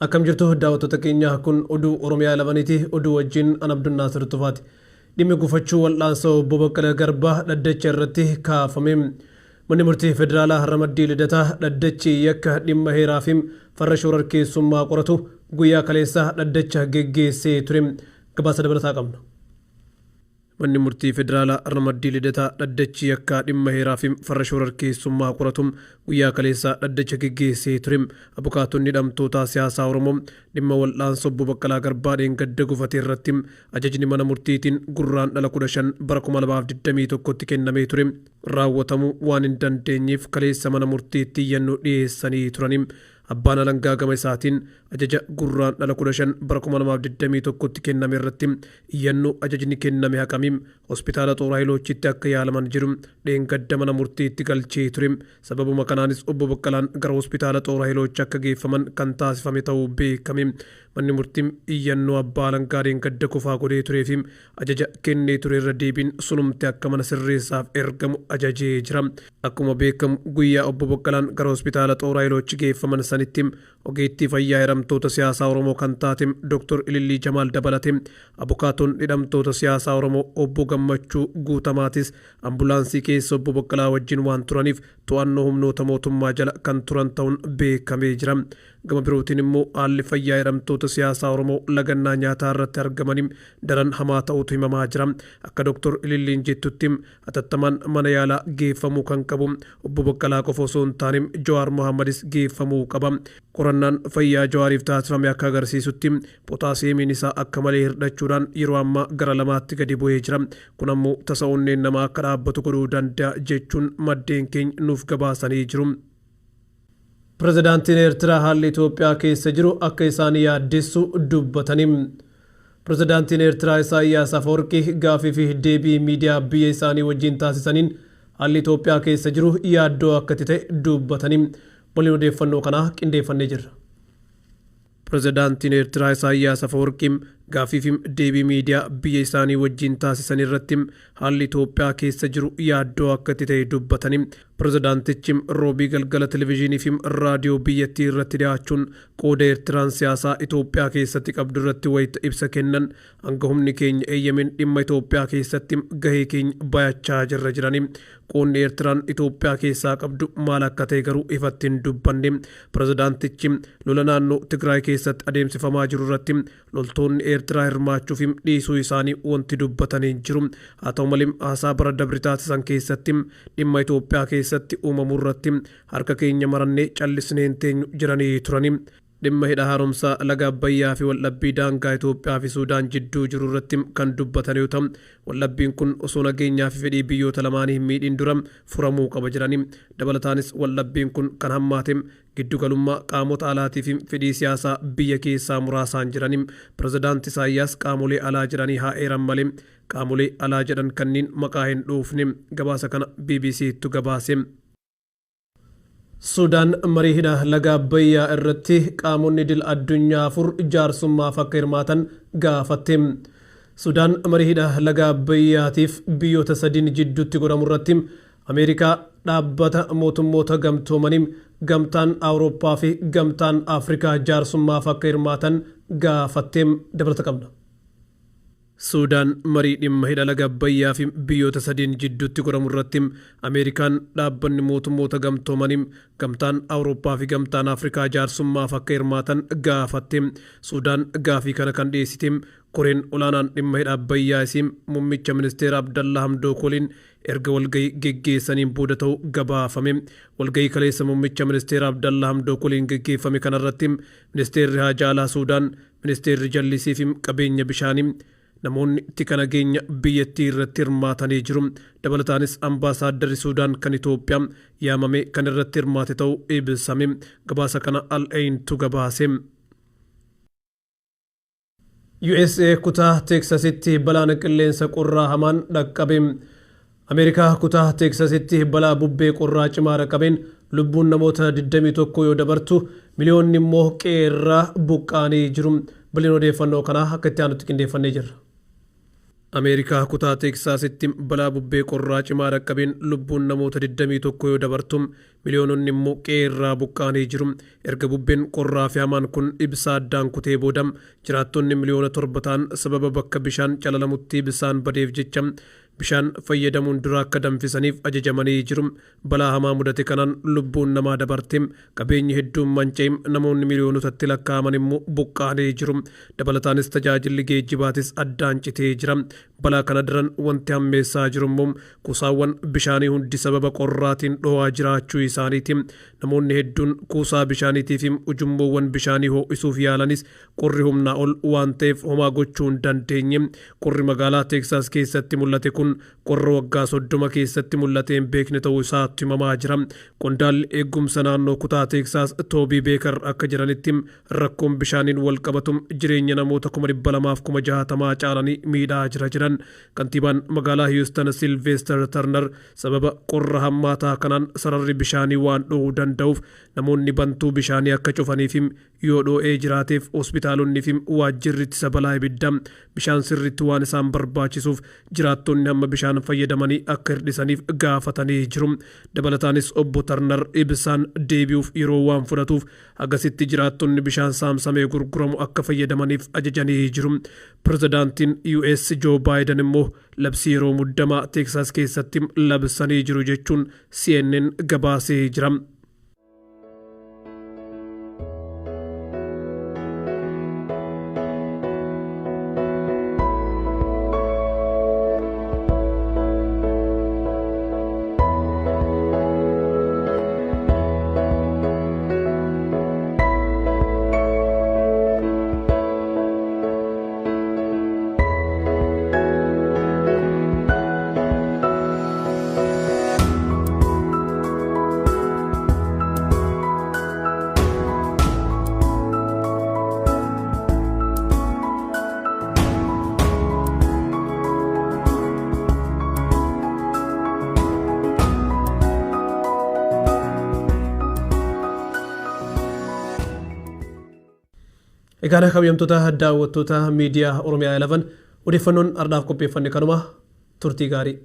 Akkam jirtu daawwattoota keenya kun oduu Oromiyaa labaniti oduu wajjin an Abdunaasir Tufaati. Dhimmi gufachuu wal'aansoo obbo Baqqalee Garbaa dhaddacha irratti kaafame. Manni murtii federaalaa Ramaddii Lidataa dhaddachi yakka dhimma heeraa fi farra shororkeessummaa qoratu guyyaa kaleessaa dhaddacha geggeessee ture. Gabaasa dabalataa qabna. Manni murtii federaalaa Ramaddii Lidataa dhaddachi yakka dhimma heeraa fi farra shororkeessummaa qoratu guyyaa kaleessaa dhaddacha geggeessee ture. Abukaatonni hidhamtoota siyaasaa Oromoo dhimma wal'aansoo obbo Baqqalaa Garbaa gadda gufate irratti ajajni mana murtiitiin gurraandhala 15 bara 2021tti kennamee ture. Raawwatamuu waan hin dandeenyeef kaleessa mana murtiitti iyyannoo dhiyeessanii turani. Abbaan alangaa gama isaatiin ajaja gurraandhala 15 bara 2021tti kenname irratti iyyannoo ajajni kenname haqamiin hospitaala Xooraayiloochitti akka yaalaman jiru dheengadda mana murtiitti galchee ture. Sababuma kanaanis obbo Baqqalaan gara hospitaala Xooraayiloochi akka geeffaman kan taasifame ta'uu beekame. Manni murtiin iyyannoo abbaa alangaa dheengadda kufaa godhee turee fi ajaja kennee ture irra deebiin sunumte akka mana sirreessaaf ergamu ajajee jira. Akkuma beekamu guyyaa obbo Baqqalaan gara hospitaala Xooraayiloochi geeffaman sanitti ogeettii fayyaa hidhamtoota siyaasaa Oromoo kan taate Dr. Ilillii Jamaal dabalate abukaatoon hidhamtoota siyaasaa Oromoo obbo Gammachuu Guutamaatis ambulaansii keessa obbo Baqqalaa wajjin waan turaniif to'annoo humnoota mootummaa jala kan turan ta'uun beekamee jira. Gama birootiin immoo haalli fayyaa hidhamtoota siyaasaa Oromoo lagannaa nyaataa irratti argamaniin daran hamaa ta'utu himamaa jira. Akka Dr. Ililliin jettutti hatattamaan mana yaalaa geeffamuu kan qabu obbo Baqqalaa qofa osoo hin taane Jawaar Mohammadis geeffamuu qaba. Qorannaan fayyaa Jawaariif taasifame akka agarsiisutti potaaseemiin isaa akka malee hir'achuudhaan yeroo ammaa gara 2tti gadi bu'ee jira. Kun ammoo tasa onneen namaa akka dhaabbatu godhuu danda'a jechuun maddeen keenya nuuf gabaasanii jiru. Pirezidaantiin Eertiraa haalli Itoophiyaa keessa jiru akka isaan yaaddessu dubbatanii. Pirezidaantiin Eertiraa Isaayyaas Afwerqii gaafii fi deebii miidiyaa biyya isaanii wajjin taasisaniin haalli Itoophiyaa keessa jiru yaaddoo akka ta'e dubbatanii. Waliin odeeffannoo kana qindeeffannee jirra. Pirezidaantiin Eertiraa Isaayyaas Afwerqii gaafii fi deebii miidiyaa biyya isaanii wajjin taasisan irratti haalli Itoophiyaa keessa jiru yaaddoo akka ta'e dubbatanii. Pirezidaantichi roobii galgala televezyiinii fi raadiyoo biyyattii irratti dhiyaachuun qooda Eertiraan siyaasaa Itoophiyaa keessatti qabdu irratti wayita ibsa kennan hanga humni keenya eeyyameen dhimma Itoophiyaa keessatti gahee keenya bayachaa jirra jiranii. Qoonni Eertiraan Itoophiyaa keessaa qabdu maal akka ta'e garuu ifatti hin dubbanne. Pirezidaantichi lola naannoo Tigraay keessatti adeemsifamaa jiru irratti loltoonni Eertiraa hirmaachuuf dhiisuu isaanii wanti dubbatanii jiru. Haa ta'u malee haasaa bara dabri taasisan keessatti dhimma Itoophiyaa keessatti uumamuu irratti harka keenya marannee callisnee hin teenyu jiranii turani. Dhimma hidha haaromsaa laga Abbayyaa fi waldhabbii daangaa Itoophiyaa fi Suudaan jidduu jiru irratti kan dubbatan yoo ta'u waldhabbiin kun osoo nageenyaa fi fedhii biyyoota lamaanii hin miidhin dura furamuu qaba jiranii. Dabalataanis waldhabbiin kun kan hammaate giddugalummaa qaamota alaatii fi fedhii siyaasaa biyya keessaa muraasaan jiranii. Pirezidaanti Isaayyaas qaamolee alaa jiranii haa eeran malee qaamolee alaa jedhan kanneen maqaa hin dhoofne. Gabaasa kana BBC'tu gabaase. Suudaan marii hidha laga Abbayyaa irratti qaamonni idil addunyaa 4 jaarsummaaf akka hirmaatan gaafatte. Suudaan marii hidha laga Abbayyaatiif biyyoota 3 jidduutti godhamu irratti Ameerikaa dhaabbata mootummoota gamtoomanii gamtaan Awurooppaa fi gamtaan Afrikaa jaarsummaaf akka hirmaatan gaafatte. Dabalata qabna. Suudaan marii dhimma hidha laga Abbayyaa fi biyyoota 3 jidduutti godhamu irratti Ameerikaan dhaabbanni mootummoota gamtoomanii gamtaan Awurooppaa fi gamtaan Afrikaa jaarsummaaf akka hirmaatan gaafatte. Suudaan gaafii kana kan dhiyeessite koreen olaanaan dhimma hidha Abbayyaa isii muummicha ministeera Abdallaa Hamdookoliin erga walgahii geggeessaniin booda ta'uu gabaafame. Walgahii kaleessa muummicha ministeera Abdallaa Hamdookoliin geggeeffame kanarratti ministeerri haajaa alaa Suudaan, ministeerri jallisii fi qabeenya bishaanii namoonni tika nageenya biyyattii irratti hirmaatanii jiru. Dabalataanis ambaasaadarri Suudaan kan Itoophiyaa yaamame kan irratti hirmaate ta'uu ibsame. Gabaasa kana Al-Ayntu gabaase. USA kutaa Teksasitti balaan qilleensa qorraa hamaan dhaqqabe. Ameerikaa kutaa Teksasitti balaa bubbee qorraa cimaa dhaqqabeen lubbuun namoota 21 yoo dabartu miliyoonni immoo qeerraa buqqaanii jiru. Baliin odeeffannoo kana akka itti aanutti qindeeffannee jirra. Ameerikaa kutaa Teeksaasitti balaa bubbee qorraa cimaa dhaqqabeen lubbuun namoota 21 yoo dabartum miliyoononni immoo qeerraa buqqaanii jiru. Erga bubbeen qorraa fi hamaan kun ibsaa addaan kutee boodam jiraattonni miliyoona 7 ta'an sababa bakka bishaan calalamutti ibsaan badeef jecha bishaan fayyadamuun dura akka danfisaniif ajajamanii jiru. Balaa hamaa mudate kanaan lubbuun namaa dabarte qabeenyi hedduun manca'e namoonni miliyoonotatti lakkaa'aman immoo buqqaanii jiru. Dabalataanis tajaajilli geejjibaatis addaan citee jira. Balaa kana daran wanti hammeessaa jiru immoo kuusaawwan bishaanii hundi sababa qorraatiin dho'aa jiraachuu isaaniiti. Namoonni hedduun kuusaa bishaaniitiif ujummoowwan bishaanii ho'isuuf yaalanis qorri humnaa ol waan ta'eef homaa gochuu hin dandeenye. Qorri magaalaa Teeksaas keessatti mul'ate kun qorra waggaa 30 keessatti mul'ateen beekne ta'uu isaatti himamaa jira. Qondaalli eegumsa naannoo kutaa Teeksaas Toobii Beekar akka jiranitti rakkoon bishaaniin wal qabatum jireenya namoota 260,000 caalanii miidhaa jiran. Kantiibaan magaalaa Houston Sylvester Turner sababa qorra hammaataa kanaan sararri bishaanii waan dho'uu danda'uuf namoonni bantuu bishaanii akka cufaniif yoo dho'ee jiraateef hospitaalonni fi waajjirri ittisa balaa ibiddaa bishaan sirriitti waan isaan barbaachisuuf jiraattonni hamma bishaan fayyadamanii akka hirdhisaniif gaafatanii jiru. Dabalataanis obbo Turner ibsaan deebi'uuf yeroo waan fudhatuuf agasitti jiraattonni bishaan saamsamee gurguramu akka fayyadamaniif ajajanii jiru. Pirezidaantiin US Joe Biden immoo labsii yeroo muddamaa Teeksaas keessatti labsanii jiru jechuun CNN gabaasee jira. Egaan kabajamtoota daawwattoota miidiyaa Oromiyaa 11 odeeffannoon ardaaf qopheeffanne kanuma turtii gaarii.